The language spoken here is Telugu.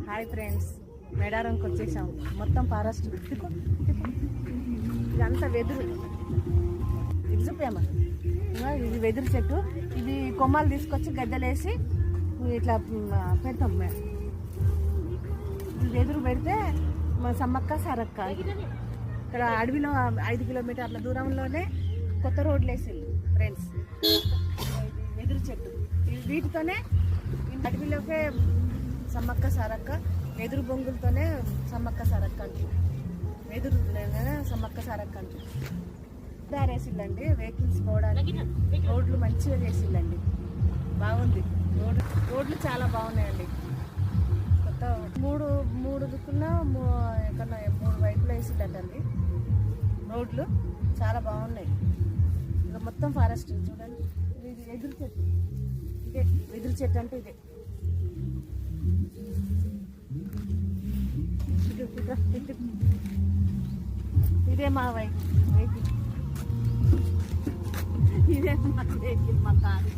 హాయ్ ఫ్రెండ్స్, మేడారంకి వచ్చేసాం. మొత్తం ఫారెస్ట్. ఇదంతా వెదురు. ఇది చూపామా, ఇది వెదురు చెట్టు. ఇది కొమ్మలు తీసుకొచ్చి గద్దెలేసి ఇట్లా పెడతాం మేము. ఇది వెదురు పెడితే మా సమ్మక్క సారక్క. ఇక్కడ అడవిలో 5 కిలోమీటర్ల దూరంలోనే కొత్త రోడ్లు వేసింది ఫ్రెండ్స్. వెదురు చెట్టు వీటితోనే అడవిలోకే సమ్మక్క సారక్క. వెదురు బొంగులతోనే సమ్మక్క సారక్క అంటారు. వెదురు సమ్మక్క సారక్క అంటారు. దారేసిల్లండి వెహికల్స్ పోవడానికి. రోడ్లు మంచిగా చేసిల్లండి, బాగుంది. రోడ్లు చాలా బాగున్నాయండి. కొత్త మూడు దిక్కుల్లో ఎక్కడన్నా 3 వైపులు వేసిందండి. రోడ్లు చాలా బాగున్నాయి. ఇంకా మొత్తం ఫారెస్ట్ చూడండి. ఇది వెదురు చెట్టు. ఇదే వెదురు చెట్టు అంటే ఇదే. ఇదే మా వెహికల్. ఇదే మా వెహికల్, మా కారు.